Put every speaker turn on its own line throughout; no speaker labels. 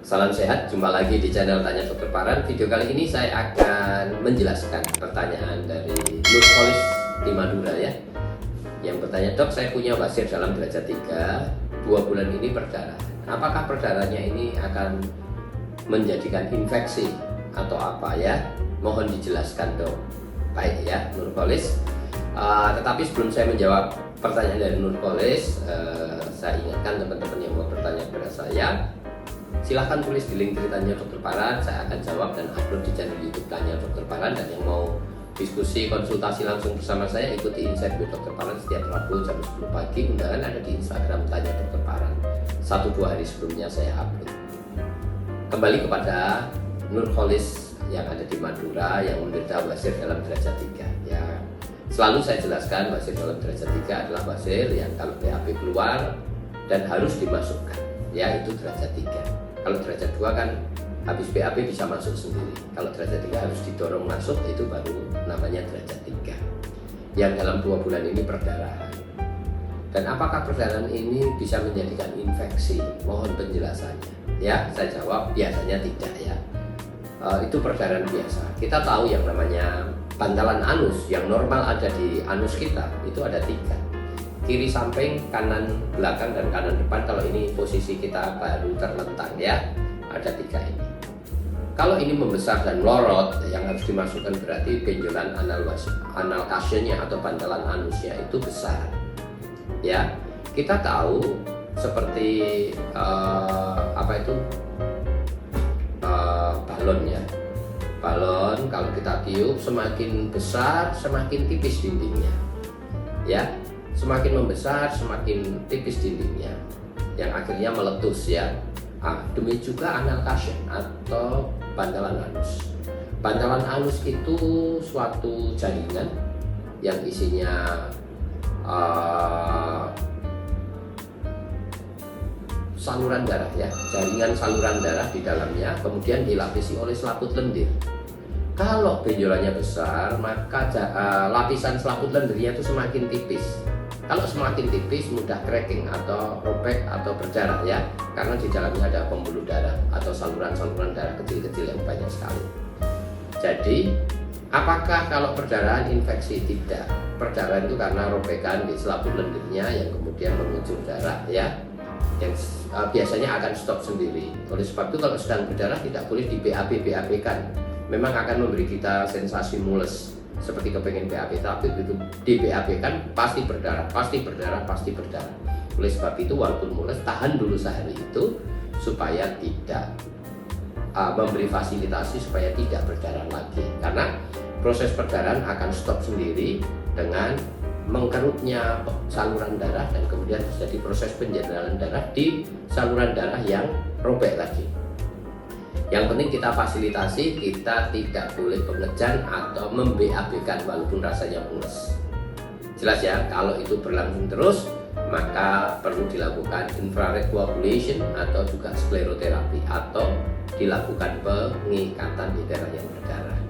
Salam sehat, jumpa lagi di channel Tanya Dokter Paran. Video kali ini saya akan menjelaskan pertanyaan dari Nurholis di Madura ya. Yang bertanya, dok, saya punya basir dalam derajat 3, 2 bulan ini berdarah. Apakah perdarahannya ini akan menjadikan infeksi atau apa ya? Mohon dijelaskan dok. Baik ya Nurholis. Tetapi sebelum saya menjawab pertanyaan dari Nurholis, saya ingatkan teman-teman yang mau bertanya kepada saya, silahkan tulis di link ceritanya Dokter Paran. Saya akan jawab dan upload di channel YouTube Tanya Dokter Paran. Dan yang mau diskusi konsultasi langsung bersama saya, ikuti Insight with Dokter Paran setiap Rabu jam 10 pagi. Undangan ada di Instagram Tanya Dokter Paran. 1-2 hari sebelumnya saya upload. Kembali kepada Nurholis yang ada di Madura yang menderita basir dalam derajat 3 ya. Selalu saya jelaskan basir dalam derajat 3 adalah basir yang kalau BAB keluar dan harus dimasukkan, ya itu derajat 3. Kalau derajat 2 kan habis BAB bisa masuk sendiri. Kalau derajat 3 harus didorong masuk, itu baru namanya derajat 3. Yang dalam 2 bulan ini perdarahan. Dan apakah perdarahan ini bisa menjadikan infeksi? Mohon penjelasannya. Ya, saya jawab biasanya tidak ya. Itu perdarahan biasa. Kita tahu yang namanya bantalan anus yang normal ada di anus kita itu ada 3. Kiri samping, kanan belakang, dan kanan depan. Kalau ini posisi kita baru terlentang ya, ada 3 ini. Kalau ini membesar dan melorot, yang harus dimasukkan berarti benjolan anal cushion-nya atau bantalan anusnya itu besar ya. Kita tahu seperti balon ya. Balon kalau kita tiup semakin besar semakin tipis dindingnya ya. Semakin membesar semakin tipis dindingnya yang akhirnya meletus ya. Demi juga anal cushion atau bantalan anus. Bantalan anus itu suatu jaringan yang isinya saluran darah ya, jaringan saluran darah di dalamnya, kemudian dilapisi oleh selaput lendir. Kalau benjolannya besar, maka lapisan selaput lendirnya itu semakin tipis. Kalau semakin tipis mudah cracking atau robek atau berdarah ya, karena di dalamnya ada pembuluh darah atau saluran-saluran darah kecil-kecil yang banyak sekali. Jadi, apakah kalau perdarahan infeksi? Tidak. Perdarahan itu karena robekan di selaput lendirnya yang kemudian mengucur darah ya, yang biasanya akan stop sendiri. Oleh sebab itu kalau sedang berdarah tidak boleh di BAB-kan. Memang akan memberi kita sensasi mules seperti kepengen BAB, tapi begitu di BAB kan pasti berdarah. Oleh sebab itu walaupun mules, tahan dulu sehari itu supaya tidak memberi fasilitasi supaya tidak berdarah lagi, karena proses perdarahan akan stop sendiri dengan mengkerutnya saluran darah dan kemudian terjadi proses penjenderan darah di saluran darah yang robek lagi. Yang penting kita fasilitasi, kita tidak boleh pengejan atau mem-BAB-kan walaupun rasanya mules. Jelas ya, kalau itu berlangsung terus maka perlu dilakukan infrared coagulation atau juga skleroterapi atau dilakukan pengikatan di daerah yang berdarah.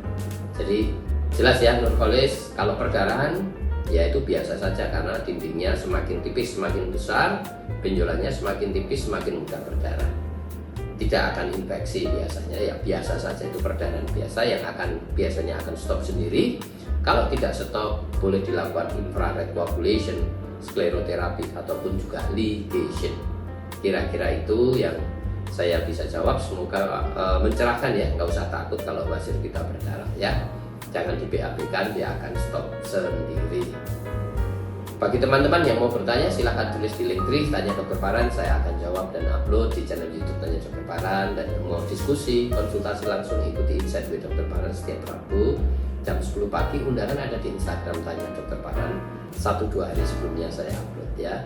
Jadi jelas ya Nurholis, kalau perdarahan ya itu biasa saja karena dindingnya semakin tipis semakin besar, benjolannya semakin tipis semakin mudah berdarah. Tidak akan infeksi biasanya ya, biasa saja, itu perdarahan biasa yang biasanya akan stop sendiri. Kalau tidak stop boleh dilakukan infrared coagulation, skleroterapi ataupun juga ligation. Kira-kira itu yang saya bisa jawab. Semoga mencerahkan ya, nggak usah takut kalau basir kita berdarah ya. Jangan di BAB-kan, dia akan stop sendiri. Bagi teman-teman yang mau bertanya, silahkan tulis di link tree Tanya Dokter Paran. Saya akan jawab dan upload di channel YouTube Tanya Dokter Paran. Dan yang mau diskusi, konsultasi langsung, ikuti Insight with Dokter Paran setiap Rabu jam 10 pagi. Undangan ada di Instagram Tanya Dokter Paran. 1-2 hari sebelumnya saya upload ya.